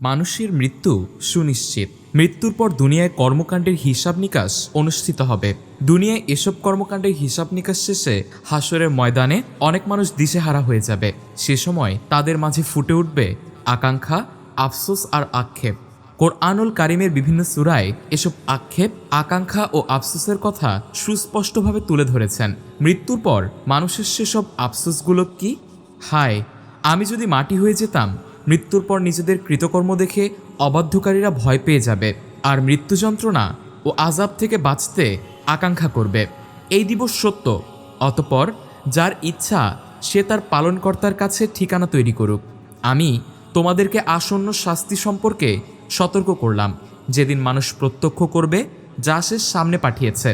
মানুষের মৃত্যু সুনিশ্চিত। মৃত্যুর পর দুনিয়ায় কর্মকাণ্ডের হিসাব নিকাশ অনুষ্ঠিত হবে। দুনিয়ায় এসব কর্মকাণ্ডের হিসাব নিকাশ শেষে হাসরের ময়দানে অনেক মানুষ দিশেহারা হয়ে যাবে। সে সময় তাদের মাঝে ফুটে উঠবে আকাঙ্ক্ষা, আফসোস আর আক্ষেপ। কোরআনুল কারিমের বিভিন্ন সূরায় এসব আক্ষেপ, আকাঙ্ক্ষা ও আফসোসের কথা সুস্পষ্টভাবে তুলে ধরেছেন। মৃত্যুর পর মানুষের সেসব আফসোসগুলো কি? হায়, আমি যদি মাটি হয়ে যেতাম। মৃত্যুর পর নিজেদের কৃতকর্ম দেখে অবাধ্যকারীরা ভয় পেয়ে যাবে আর মৃত্যু যন্ত্রণা ও আযাব থেকে বাঁচতে আকাঙ্ক্ষা করবে। এই দিবস সত্য, অতঃপর যার ইচ্ছা সে তার পালনকর্তার কাছে ঠিকানা তৈরি করুক। আমি তোমাদেরকে আসন্ন শাস্তি সম্পর্কে সতর্ক করলাম, যেদিন মানুষ প্রত্যক্ষ করবে যা সে সামনে পাঠিয়েছে।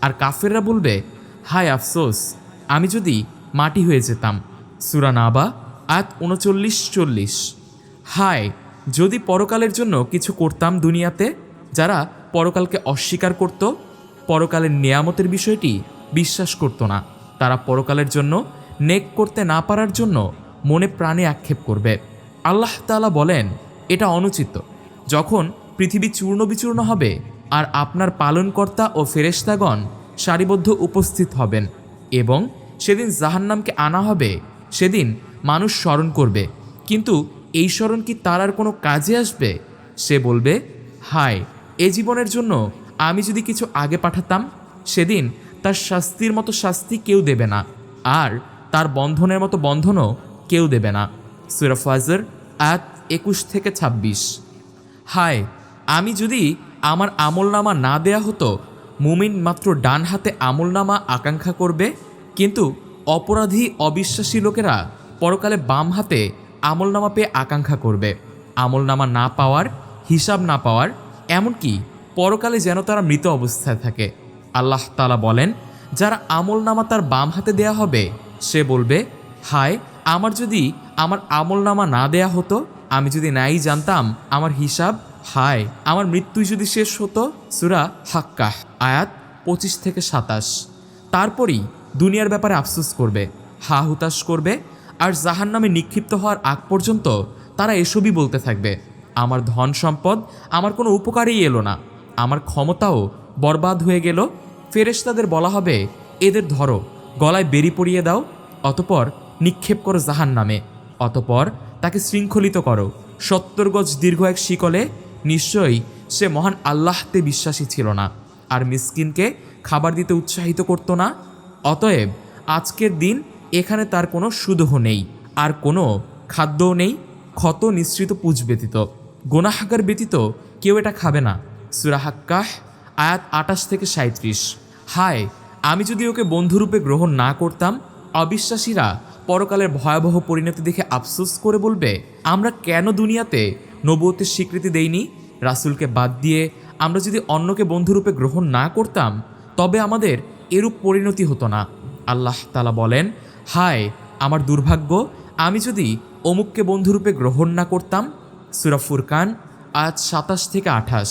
আর কাফেররা বলবে, হায় আফসোস, আমি যদি মাটি হয়ে যেতাম। সূরা নাবা আয়াত ৩৯-৪০। হায়, যদি পরকালের জন্য কিছু করতাম দুনিয়াতে। যারা পরকালকে অস্বীকার করত, পরকালের নেয়ামতের বিষয়টি বিশ্বাস করত না, তারা পরকালের জন্য নেক করতে না পারার জন্য মনে প্রাণে আক্ষেপ করবে। আল্লাহ তাআলা বলেন, এটা অনুচিত। যখন পৃথিবী চূর্ণ বিচূর্ণ হবে আর আপনার পালনকর্তা ও ফেরেশতাগণ সারিবদ্ধ উপস্থিত হবেন এবং সেদিন জাহান্নামকে আনা হবে, সেদিন মানুষ স্মরণ করবে, কিন্তু এই স্মরণ কি তার আর কোনো কাজে আসবে? সে বলবে, হায়, এ জীবনের জন্য আমি যদি কিছু আগে পাঠাতাম। সেদিন তার শাস্তির মতো শাস্তি কেউ দেবে না, আর তার বন্ধনের মতো বন্ধনও কেউ দেবে না। সূরা ফাজর আয়াত ২১-২৬। হায়, আমি যদি আমার আমলনামা না দেয়া হতো। মুমিন মাত্র ডান হাতে আমলনামা আকাঙ্ক্ষা করবে, কিন্তু অপরাধী অবিশ্বাসী লোকেরা পরকালে বাম হাতে আমলনামা পেয়ে আকাঙ্ক্ষা করবে। আমলনামা না পাওয়ার, হিসাব না পাওয়ার, এমনকি পরকালে যেন তারা মৃত অবস্থায় থাকে। আল্লাহ তাআলা বলেন, যারা আমলনামা তার বাম হাতে দেয়া হবে সে বলবে, হায়, আমার যদি আমার আমলনামা না দেয়া হতো, আমি যদি নাই জানতাম আমার হিসাব, হায়, আমার মৃত্যুই যদি শেষ হতো। সূরা হাক্কাহ আয়াত ২৫-২৭। তারপরই দুনিয়ার ব্যাপারে আফসোস করবে, হা হুতাশ করবে, আর জাহান্নামে নিক্ষিপ্ত হওয়ার আগ পর্যন্ত তারা এসবই বলতে থাকবে, আমার ধন সম্পদ আমার কোনো উপকারেই এলো না, আমার ক্ষমতাও বরবাদ হয়ে গেল। ফেরেশতাদের বলা হবে, এদের ধরো, গলায় বেড়ি পরিয়ে দাও, অতপর নিক্ষেপ করো জাহান্নামে, অতপর তাকে শৃঙ্খলিত করো ৭০ গজ দীর্ঘ এক শিকলে। নিশ্চয়ই সে মহান আল্লাহতে বিশ্বাসী ছিল না আর মিসকিনকে খাবার দিতে উৎসাহিত করত না। অতএব আজকের দিন এখানে তার কোনো সুদহ নেই, আর কোনো খাদ্যও নেই, ক্ষত নিঃসৃত পুঁজ ব্যতীত। গুনাহগার ব্যতীত কেউ এটা খাবে না। সূরা হাক্কাহ আয়াত ২৮-৩৭। হায়, আমি যদি ওকে বন্ধুরূপে গ্রহণ না করতাম। অবিশ্বাসীরা পরকালের ভয়াবহ পরিণতি দেখে আফসোস করে বলবে, আমরা কেন দুনিয়াতে নবুয়তের স্বীকৃতি দেইনি? রাসূলকে বাদ দিয়ে আমরা যদি অন্যকে বন্ধুরূপে গ্রহণ না করতাম, তবে আমাদের এরূপ পরিণতি হতো না। আল্লাহ তাআলা বলেন, হায়, আমার দুর্ভাগ্য, আমি যদি অমুককে বন্ধুরূপে গ্রহণ না করতাম। সূরা ফুরকান আয়াত ২৭-২৮।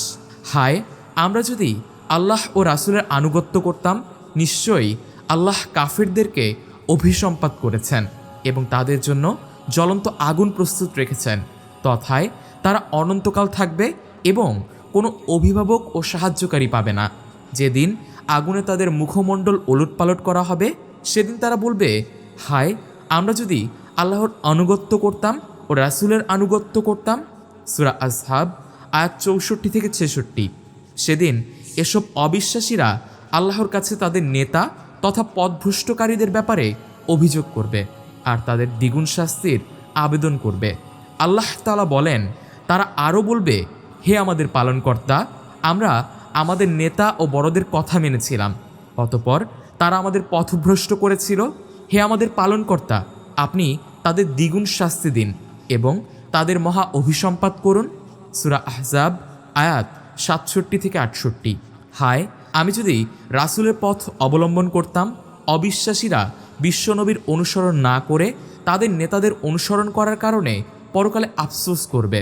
হায়, আমরা যদি আল্লাহ ও রাসূলের আনুগত্য করতাম। নিশ্চয়ই আল্লাহ কাফিরদেরকে অভিসম্পাত করেছেন এবং তাদের জন্য জ্বলন্ত আগুন প্রস্তুত রেখেছেন, তথায় তারা অনন্তকাল থাকবে এবং কোনো অভিভাবক ও সাহায্যকারী পাবে না। যেদিন আগুনে তাদের মুখমণ্ডল ওলটপালট করা হবে, সেদিন তারা বলবে, হায়, আমরা যদি আল্লাহর আনুগত্য করতাম ও রাসূলের আনুগত্য করতাম। সূরা আসহাব আয়াত ৬৪-৬৬। সেদিন এসব অবিশ্বাসীরা আল্লাহর কাছে তাদের নেতা তথা পথভ্রষ্টকারীদের ব্যাপারে অভিযোগ করবে আর তাদের দ্বিগুণ শাস্তির আবেদন করবে। আল্লাহ তাআলা বলেন, তারা আরও বলবে, হে আমাদের পালনকর্তা, আমরা আমাদের নেতা ও বড়দের কথা মেনেছিলাম, অতঃপর তারা আমাদের পথভ্রষ্ট করেছিল। হে আমাদের পালনকর্তা, আপনি তাদের দ্বিগুণ শাস্তি দিন এবং তাদের মহা অভিসম্পাত করুন। সূরা আহজাব আয়াত ৬৭-৬৮। হায়, আমি যদি রাসূলের পথ অবলম্বন করতাম। অবিশ্বাসীরা বিশ্বনবীর অনুসরণ না করে তাদের নেতাদের অনুসরণ করার কারণে পরকালে আফসোস করবে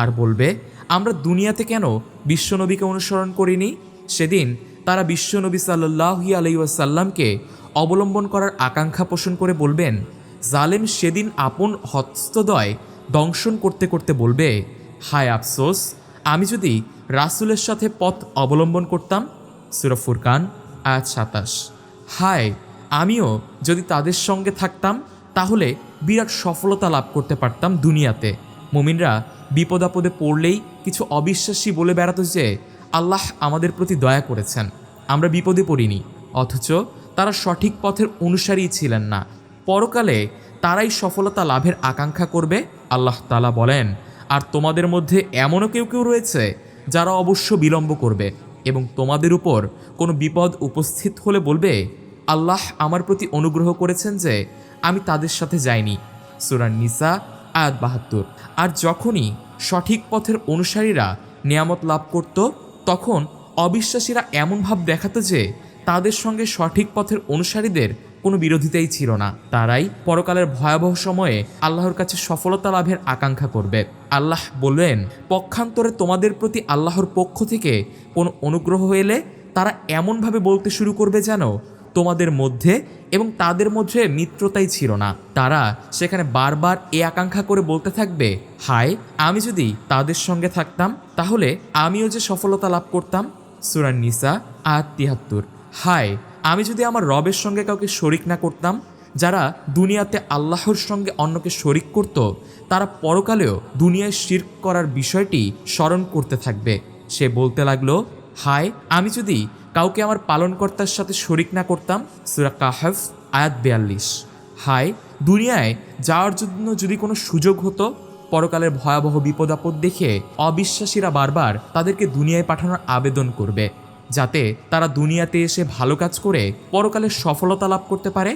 আর বলবে, আমরা দুনিয়াতে কেন বিশ্বনবীকে অনুসরণ করিনি। সেদিন তারা বিশ্বনবী সাল্লাল্লাহু আলাইহি ওয়াসাল্লামকে অবলম্বন করার আকাঙ্ক্ষা পোষণ করে বলবেন, জালেম সেদিন আপন হস্তদ্বয় দংশন করতে করতে বলবে, হায় আফসোস, আমি যদি রাসূলের সাথে পথ অবলম্বন করতাম। সূরা ফুরকান আয়াত ২৭। হায়, আমিও যদি তাদের সঙ্গে থাকতাম তাহলে বিরাট সফলতা লাভ করতে পারতাম দুনিয়াতে। মুমিনরা বিপদ আপদে পড়লেই কিছু অবিশ্বাসী বলে বেড়াতো যে আল্লাহ আমাদের প্রতি দয়া করেছেন, আমরা বিপদে পড়িনি, অথচ তারা সঠিক পথের অনুসারী ছিলেন না। পরকালে তারাই সফলতা লাভের আকাঙ্ক্ষা করবে। আল্লাহ তাআলা বলেন, আর তোমাদের মধ্যে এমনও কেউ কেউ রয়েছে যারা অবশ্য বিলম্ব করবে এবং তোমাদের উপর কোনো বিপদ উপস্থিত হলে বলবে, আল্লাহ আমার প্রতি অনুগ্রহ করেছেন যে আমি তাদের সাথে যাইনি। সূরা নিসা আয়াত ৭২। আর যখনই সঠিক পথের অনুসারীরা নিয়ামত লাভ করত, তখন অবিশ্বাসীরা এমন ভাব দেখাতো যে তাদের সঙ্গে সঠিক পথের অনুসারীদের কোনো বিরোধিতাই ছিল না। তারাই পরকালের ভয়াবহ সময়ে আল্লাহর কাছে সফলতা লাভের আকাঙ্ক্ষা করবে। আল্লাহ বললেন, পক্ষান্তরে তোমাদের প্রতি আল্লাহর পক্ষ থেকে কোনো অনুগ্রহ এলে তারা এমনভাবে বলতে শুরু করবে যেন তোমাদের মধ্যে এবং তাদের মধ্যে মিত্রতাই ছিল না। তারা সেখানে বারবার এ আকাঙ্ক্ষা করে বলতে থাকবে, হায়, আমি যদি তাদের সঙ্গে থাকতাম তাহলে আমিও যে সফলতা লাভ করতাম। সূরা নিসা আয়াত ৭৩। হায়, আমি যদি আমার রবের সঙ্গে কাউকে শরিক না করতাম। যারা দুনিয়াতে আল্লাহর সঙ্গে অন্যকে শরিক করত, তারা পরকালেও দুনিয়ায় শিরক করার বিষয়টি স্মরণ করতে থাকবে। সে বলতে লাগলো, হায়, আমি যদি কাউকে আমার পালনকর্তার সাথে শরিক না করতাম। সূরা কাহফ আয়াত ৪২। হায়, দুনিয়ায় যাওয়ার জন্য যদি কোনো সুযোগ হতো। পরকালের ভয়াবহ বিপদ আপদ দেখে অবিশ্বাসীরা বারবার তাদেরকে দুনিয়ায় পাঠানোর আবেদন করবে, যাতে তারা দুনিয়াতে এসে ভালো কাজ করে পরকালের সফলতা লাভ করতে পারে।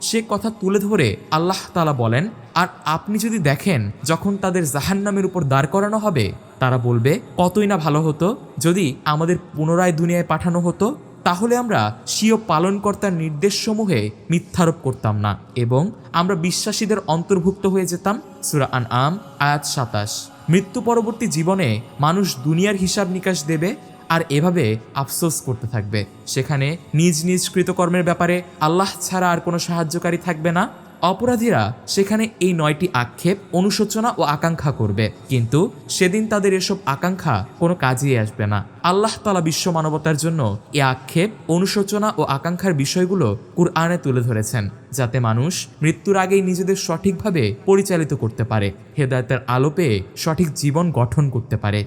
সে কথা তুলে ধরে আল্লাহ তাআলা বলেন, আর আপনি যদি দেখেন যখন তাদের জাহান্নামের উপর দাঁড় করানো হবে, তারা বলবে, কতই না ভালো হতো যদি আমাদের পুনরায় দুনিয়ায় পাঠানো হতো, তাহলে আমরা স্বীয় পালনকর্তার নির্দেশসমূহে মিথ্যারোপ করতাম না এবং আমরা বিশ্বাসীদের অন্তর্ভুক্ত হয়ে যেতাম। সূরা আনআম আয়াত ২৭। মৃত্যু পরবর্তী জীবনে মানুষ দুনিয়ার হিসাব নিকাশ দেবে আর এভাবে আফসোস করতে থাকবে। সেখানে নিজ নিজ কৃতকর্মের ব্যাপারে আল্লাহ ছাড়া আর কোনো সাহায্যকারী থাকবে না। অপরাধীরা সেখানে এই ৯টি আক্ষেপ, অনুশোচনা ও আকাঙ্ক্ষা করবে, কিন্তু সেদিন তাদের এসব আকাঙ্ক্ষা কোনো কাজেই আসবে না। আল্লাহ তাআলা বিশ্ব মানবতার জন্য এই আক্ষেপ, অনুশোচনা ও আকাঙ্ক্ষার বিষয়গুলো কুরআনে তুলে ধরেছেন, যাতে মানুষ মৃত্যুর আগেই নিজেদের সঠিকভাবে পরিচালিত করতে পারে, হেদায়েতের আলো পেয়ে সঠিক জীবন গঠন করতে পারে।